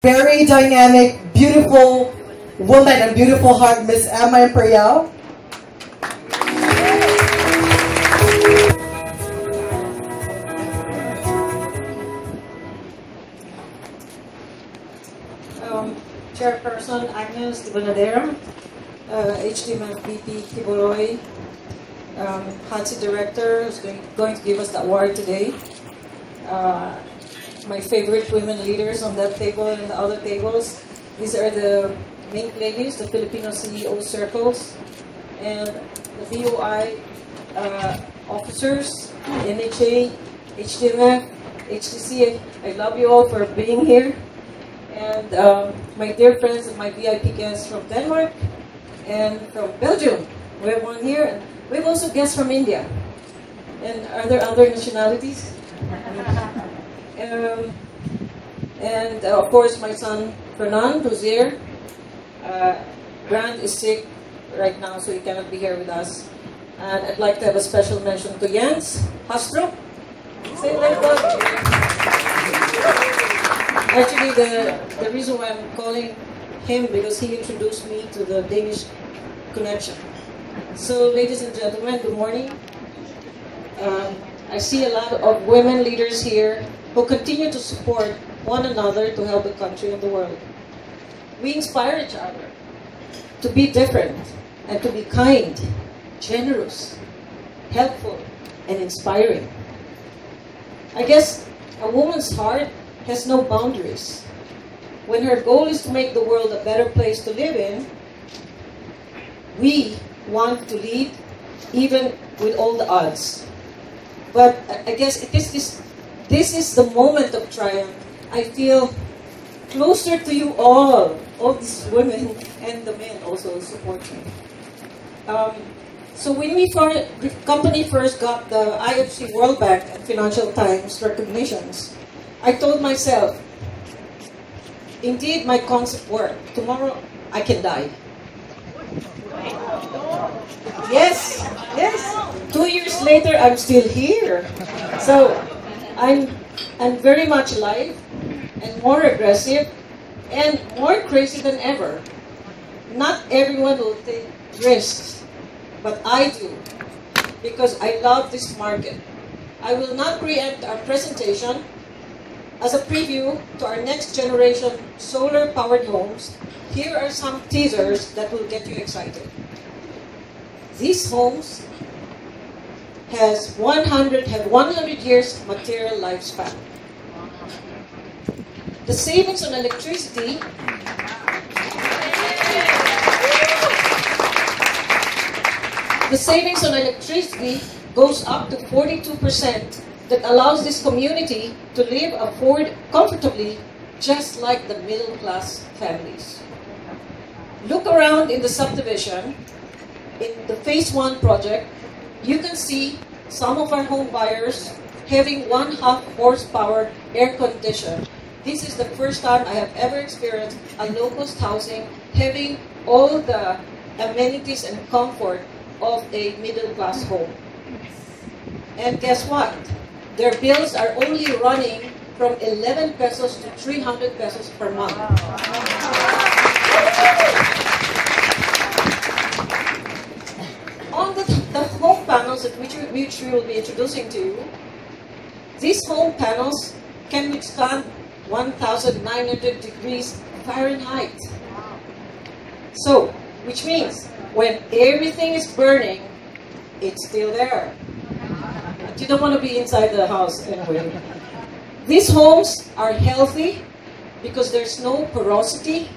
Very dynamic, beautiful woman and beautiful heart, Miss Emma Imperial. Chairperson Agnes Di Bonadera, HDMF VP Kiboroy, HATSI Director who's going to give us the award today. My favorite women leaders on that table and the other tables. These are the main ladies, the Filipino CEO circles, and the BOI officers, NHA, HDMF, HTC. I love you all for being here. And my dear friends and my VIP guests from Denmark and from Belgium. We have one here. And we have also guests from India. And are there other nationalities? And of course, my son Fernand, who's here. Grant is sick right now, so he cannot be here with us. And I'd like to have a special mention to Jens Hastro. Say hello. Actually, the reason why I'm calling him because he introduced me to the Danish connection. So, ladies and gentlemen, good morning. I see a lot of women leaders here who continue to support one another to help the country and the world. We inspire each other to be different and to be kind, generous, helpful, and inspiring. I guess a woman's heart has no boundaries. When her goal is to make the world a better place to live in, we want to lead even with all the odds. But I guess this is the moment of triumph. I feel closer to you all these women and the men also support me. So when the company first got the IFC World Bank and Financial Times recognitions, I told myself, indeed my concept worked. Tomorrow I can die. Yes, yes. 2 years later, I'm still here. So I'm very much alive and more aggressive and more crazy than ever. Not everyone will take risks, but I do because I love this market. I will not preempt our presentation. As a preview to our next generation solar-powered homes, here are some teasers that will get you excited. These homes have 100 years material lifespan. The savings on electricity goes up to 42%. That allows this community to live comfortably, just like the middle-class families. Look around in the subdivision, in the Phase 1 project, you can see some of our home buyers having 1/2 horsepower air condition. This is the first time I have ever experienced a low-cost housing having all the amenities and comfort of a middle-class home. And guess what? Their bills are only running from 11 pesos to 300 pesos per month. On the home panels that which we will be introducing to you, these home panels can withstand 1,900 degrees Fahrenheit. So, which means when everything is burning, it's still there. You don't want to be inside the house anyway. These homes are healthy because there's no porosity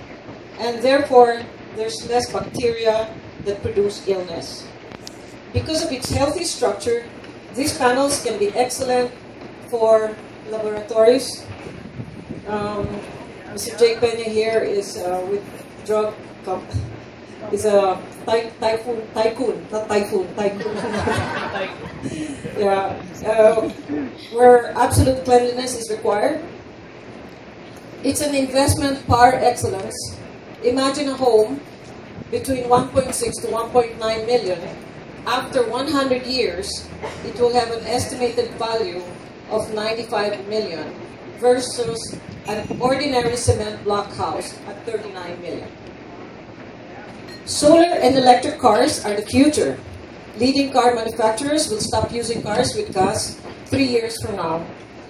and therefore there's less bacteria that produce illness. Because of its healthy structure, these panels can be excellent for laboratories. Mr. Jake Pena here is with drug company. Is a tycoon. Yeah, where absolute cleanliness is required. It's an investment par excellence. Imagine a home between 1.6 to 1.9 million. After 100 years, it will have an estimated value of 95 million versus an ordinary cement block house at 39 million. Solar and electric cars are the future. Leading car manufacturers will stop using cars with gas 3 years from now.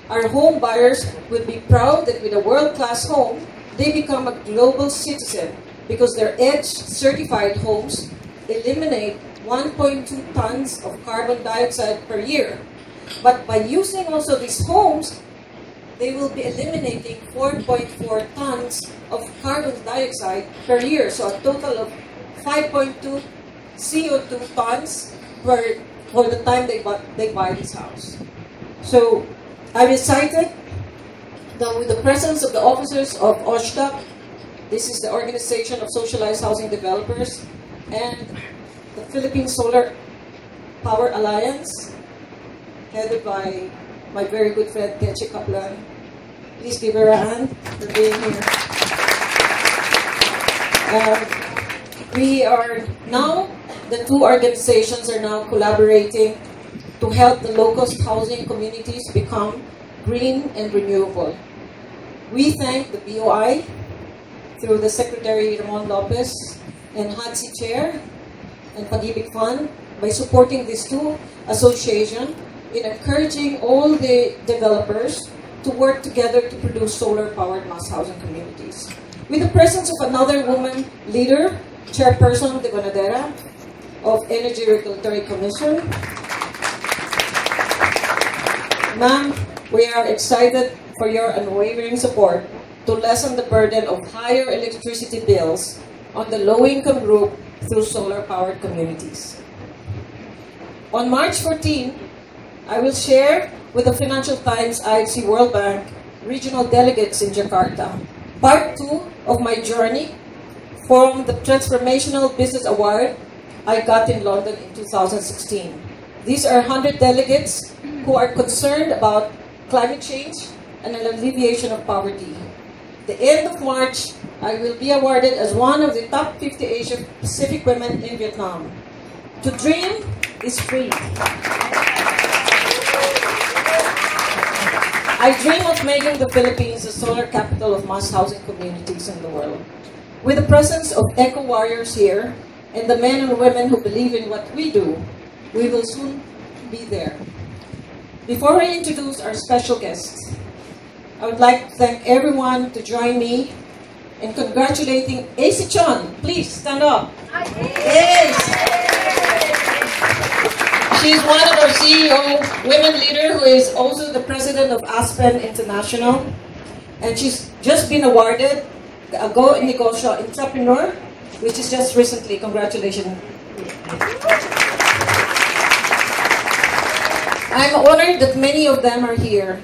Our home buyers will be proud that with a world-class home, they become a global citizen because their EDGE certified homes eliminate 1.2 tons of carbon dioxide per year. But by using also these homes, they will be eliminating 4.4 tons of carbon dioxide per year. So a total of 5.2 CO2 tons for the time they buy this house. So I'm excited that with the presence of the officers of OSHDAP, this is the Organization of Socialized Housing Developers, and the Philippine Solar Power Alliance, headed by my very good friend Teche Kaplan. Please give her a hand for being here. We are now, the two organizations are now collaborating to help the low-cost housing communities become green and renewable. We thank the BOI through the Secretary Ramon Lopez and HADSI Chair and Pag-ibig Fund by supporting these two associations in encouraging all the developers to work together to produce solar-powered mass housing communities. With the presence of another woman leader, Chairperson de Bonadera of Energy Regulatory Commission. Ma'am, we are excited for your unwavering support to lessen the burden of higher electricity bills on the low-income group through solar-powered communities. On March 14, I will share with the Financial Times IFC World Bank regional delegates in Jakarta part 2 of my journey from the Transformational Business Award I got in London in 2016. These are 100 delegates who are concerned about climate change and an alleviation of poverty. The end of March, I will be awarded as one of the top 50 Asia-Pacific women in Vietnam. To dream is free. I dream of making the Philippines the solar capital of mass housing communities in the world. With the presence of eco-warriors here, and the men and women who believe in what we do, we will soon be there. Before I introduce our special guests, I would like to thank everyone to join me in congratulating AC Chon. Please stand up. Yes. She's one of our CEO women leader who is also the president of Aspen International, and she's just been awarded a Go Negosyo Entrepreneur, which is just recently. Congratulations. I'm honored that many of them are here.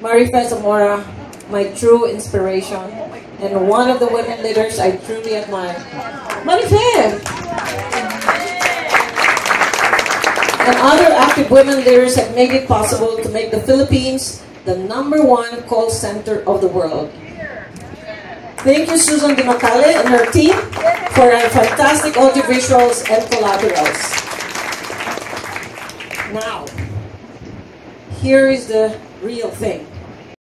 Marife Zamora, my true inspiration, and one of the women leaders I truly admire. Marife! And other active women leaders have made it possible to make the Philippines the #1 call center of the world. Thank you, Susan Di Macale and her team, for our fantastic audiovisuals and collaterals. Now, here is the real thing.